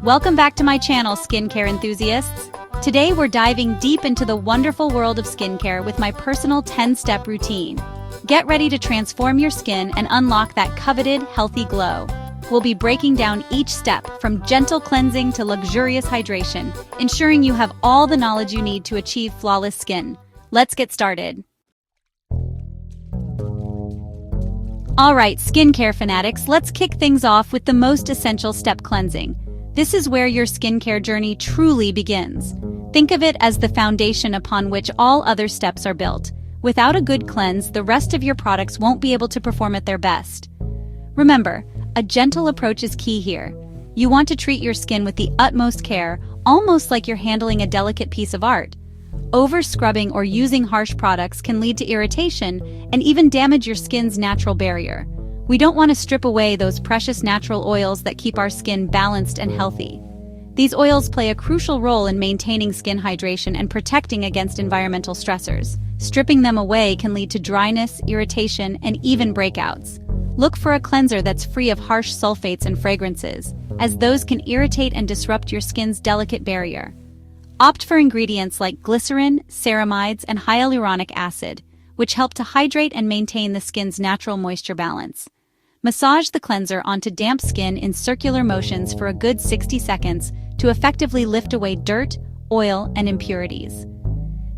Welcome back to my channel, skincare enthusiasts. Today we're diving deep into the wonderful world of skincare with my personal 10-step routine. Get ready to transform your skin and unlock that coveted, healthy glow. We'll be breaking down each step, from gentle cleansing to luxurious hydration, ensuring you have all the knowledge you need to achieve flawless skin. Let's get started. Alright, skincare fanatics, let's kick things off with the most essential step, cleansing. This is where your skincare journey truly begins. Think of it as the foundation upon which all other steps are built. Without a good cleanse, the rest of your products won't be able to perform at their best. Remember, a gentle approach is key here. You want to treat your skin with the utmost care, almost like you're handling a delicate piece of art. Over-scrubbing or using harsh products can lead to irritation and even damage your skin's natural barrier. We don't want to strip away those precious natural oils that keep our skin balanced and healthy. These oils play a crucial role in maintaining skin hydration and protecting against environmental stressors. Stripping them away can lead to dryness, irritation, and even breakouts. Look for a cleanser that's free of harsh sulfates and fragrances, as those can irritate and disrupt your skin's delicate barrier. Opt for ingredients like glycerin, ceramides, and hyaluronic acid, which help to hydrate and maintain the skin's natural moisture balance. Massage the cleanser onto damp skin in circular motions for a good 60 seconds to effectively lift away dirt, oil, and impurities.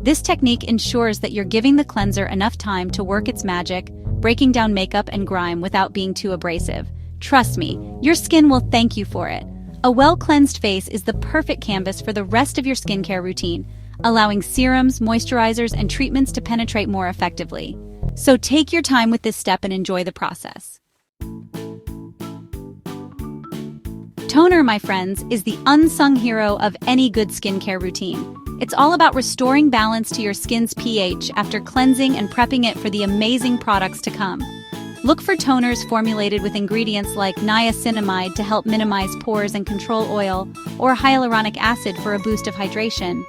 This technique ensures that you're giving the cleanser enough time to work its magic, breaking down makeup and grime without being too abrasive. Trust me, your skin will thank you for it. A well-cleansed face is the perfect canvas for the rest of your skincare routine, allowing serums, moisturizers, and treatments to penetrate more effectively. So take your time with this step and enjoy the process. Toner, my friends, is the unsung hero of any good skincare routine. It's all about restoring balance to your skin's pH after cleansing and prepping it for the amazing products to come. Look for toners formulated with ingredients like niacinamide to help minimize pores and control oil, or hyaluronic acid for a boost of hydration.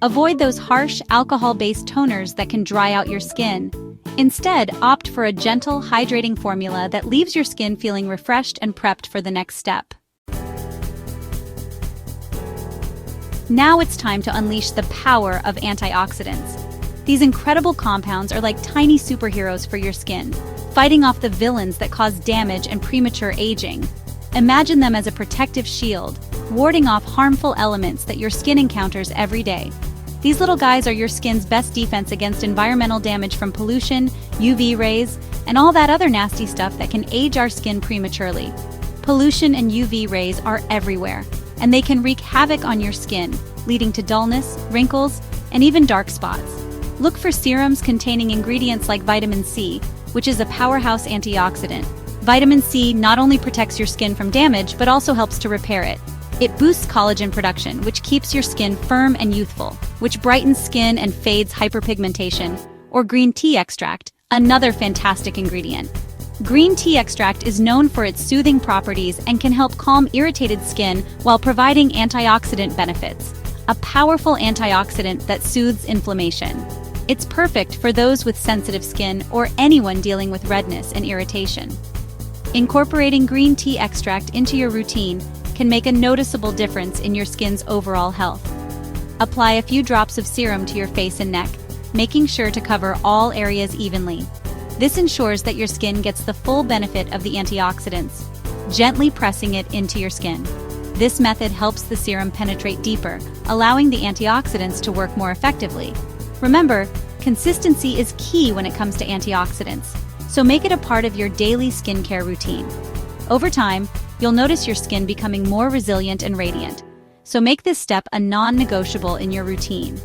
Avoid those harsh, alcohol-based toners that can dry out your skin. Instead, opt for a gentle, hydrating formula that leaves your skin feeling refreshed and prepped for the next step. Now it's time to unleash the power of antioxidants. These incredible compounds are like tiny superheroes for your skin, fighting off the villains that cause damage and premature aging. Imagine them as a protective shield, warding off harmful elements that your skin encounters every day. These little guys are your skin's best defense against environmental damage from pollution, UV rays, and all that other nasty stuff that can age our skin prematurely. Pollution and UV rays are everywhere, and they can wreak havoc on your skin, leading to dullness, wrinkles, and even dark spots. Look for serums containing ingredients like vitamin C, which is a powerhouse antioxidant. Vitamin C not only protects your skin from damage, but also helps to repair it. It boosts collagen production, which keeps your skin firm and youthful, which brightens skin and fades hyperpigmentation. Or green tea extract, another fantastic ingredient. Green tea extract is known for its soothing properties and can help calm irritated skin while providing antioxidant benefits. A powerful antioxidant that soothes inflammation. It's perfect for those with sensitive skin or anyone dealing with redness and irritation. Incorporating green tea extract into your routine can make a noticeable difference in your skin's overall health. Apply a few drops of serum to your face and neck, making sure to cover all areas evenly. This ensures that your skin gets the full benefit of the antioxidants, gently pressing it into your skin. This method helps the serum penetrate deeper, allowing the antioxidants to work more effectively. Remember, consistency is key when it comes to antioxidants, so make it a part of your daily skincare routine. Over time, you'll notice your skin becoming more resilient and radiant, so make this step a non-negotiable in your routine.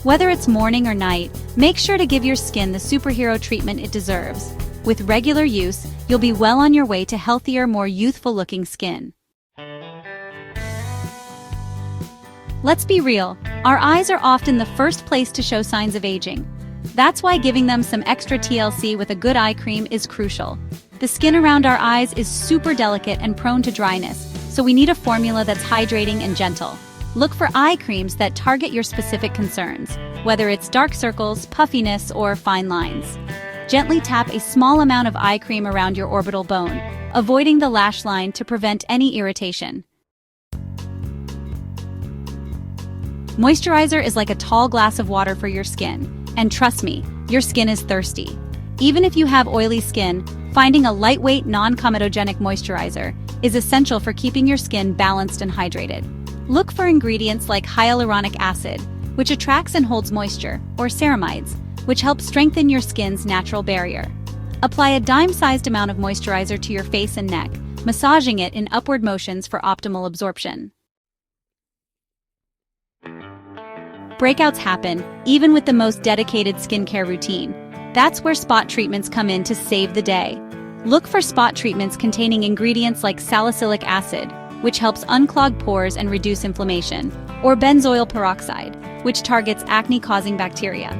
Whether it's morning or night, make sure to give your skin the superhero treatment it deserves. With regular use, you'll be well on your way to healthier, more youthful-looking skin. Let's be real, our eyes are often the first place to show signs of aging. That's why giving them some extra TLC with a good eye cream is crucial. The skin around our eyes is super delicate and prone to dryness, so we need a formula that's hydrating and gentle. Look for eye creams that target your specific concerns, whether it's dark circles, puffiness, or fine lines. Gently tap a small amount of eye cream around your orbital bone, avoiding the lash line to prevent any irritation. Moisturizer is like a tall glass of water for your skin, and trust me, your skin is thirsty. Even if you have oily skin, finding a lightweight, non-comedogenic moisturizer is essential for keeping your skin balanced and hydrated. Look for ingredients like hyaluronic acid, which attracts and holds moisture, or ceramides, which help strengthen your skin's natural barrier. Apply a dime-sized amount of moisturizer to your face and neck, massaging it in upward motions for optimal absorption. Breakouts happen, even with the most dedicated skincare routine. That's where spot treatments come in to save the day. Look for spot treatments containing ingredients like salicylic acid, which helps unclog pores and reduce inflammation, or benzoyl peroxide, which targets acne-causing bacteria.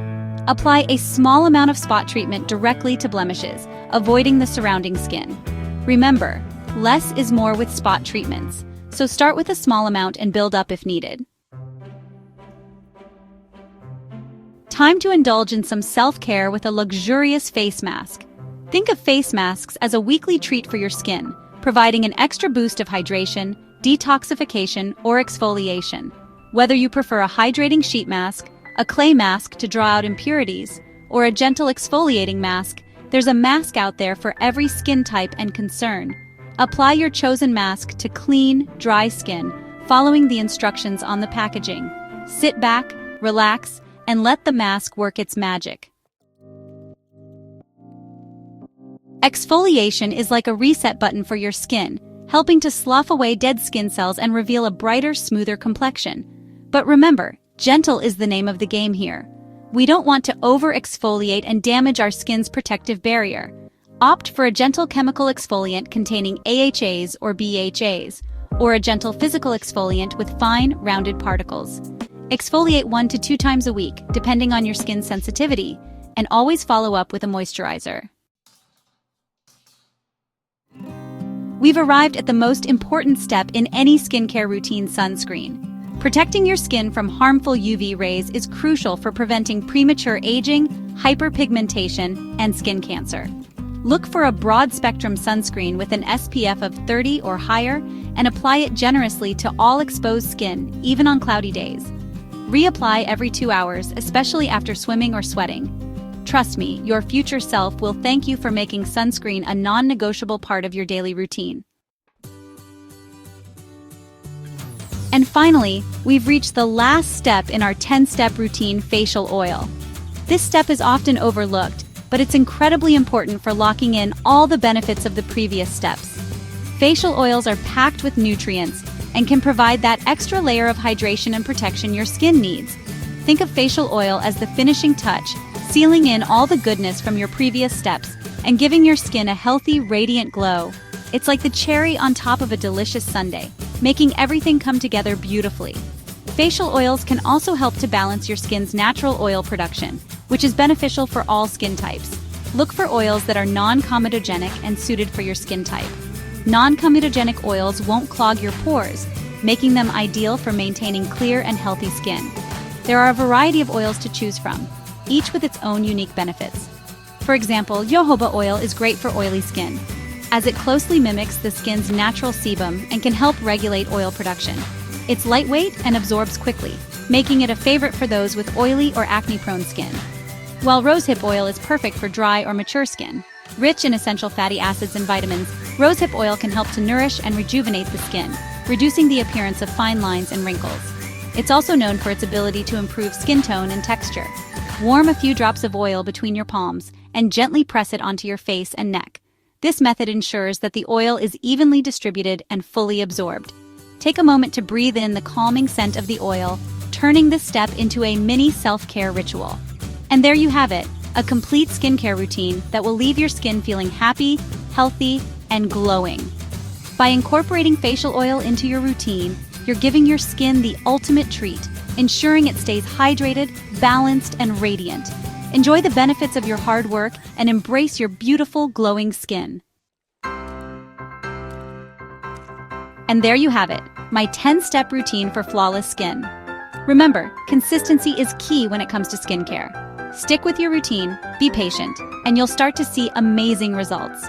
Apply a small amount of spot treatment directly to blemishes, avoiding the surrounding skin. Remember, less is more with spot treatments, so start with a small amount and build up if needed. Time to indulge in some self-care with a luxurious face mask. Think of face masks as a weekly treat for your skin, providing an extra boost of hydration, detoxification, or exfoliation. Whether you prefer a hydrating sheet mask, a clay mask to draw out impurities, or a gentle exfoliating mask, there's a mask out there for every skin type and concern. Apply your chosen mask to clean, dry skin, following the instructions on the packaging. Sit back, relax, and let the mask work its magic. Exfoliation is like a reset button for your skin, helping to slough away dead skin cells and reveal a brighter, smoother complexion. But remember, gentle is the name of the game here. We don't want to over-exfoliate and damage our skin's protective barrier. Opt for a gentle chemical exfoliant containing AHAs or BHAs, or a gentle physical exfoliant with fine, rounded particles. Exfoliate 1 to 2 times a week, depending on your skin's sensitivity, and always follow up with a moisturizer. We've arrived at the most important step in any skincare routine: sunscreen. Protecting your skin from harmful UV rays is crucial for preventing premature aging, hyperpigmentation, and skin cancer. Look for a broad-spectrum sunscreen with an SPF of 30 or higher and apply it generously to all exposed skin, even on cloudy days. Reapply every 2 hours, especially after swimming or sweating. Trust me, your future self will thank you for making sunscreen a non-negotiable part of your daily routine. And finally, we've reached the last step in our 10-step routine: facial oil. This step is often overlooked, but it's incredibly important for locking in all the benefits of the previous steps. Facial oils are packed with nutrients and can provide that extra layer of hydration and protection your skin needs. Think of facial oil as the finishing touch, sealing in all the goodness from your previous steps and giving your skin a healthy, radiant glow. It's like the cherry on top of a delicious sundae, making everything come together beautifully. Facial oils can also help to balance your skin's natural oil production, which is beneficial for all skin types. Look for oils that are non-comedogenic and suited for your skin type. Non-comedogenic oils won't clog your pores, making them ideal for maintaining clear and healthy skin. There are a variety of oils to choose from, each with its own unique benefits. For example, jojoba oil is great for oily skin, as it closely mimics the skin's natural sebum and can help regulate oil production. It's lightweight and absorbs quickly, making it a favorite for those with oily or acne-prone skin. While rosehip oil is perfect for dry or mature skin. Rich in essential fatty acids and vitamins, rosehip oil can help to nourish and rejuvenate the skin, reducing the appearance of fine lines and wrinkles. It's also known for its ability to improve skin tone and texture. Warm a few drops of oil between your palms and gently press it onto your face and neck. This method ensures that the oil is evenly distributed and fully absorbed. Take a moment to breathe in the calming scent of the oil, turning this step into a mini self-care ritual. And there you have it, a complete skincare routine that will leave your skin feeling happy, healthy, and glowing. By incorporating facial oil into your routine, you're giving your skin the ultimate treat, ensuring it stays hydrated, balanced, and radiant. Enjoy the benefits of your hard work and embrace your beautiful, glowing skin. And there you have it, my 10-step routine for flawless skin. Remember, consistency is key when it comes to skincare. Stick with your routine, be patient, and you'll start to see amazing results.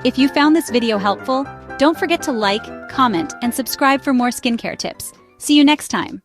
If you found this video helpful, don't forget to like, comment, and subscribe for more skincare tips. See you next time.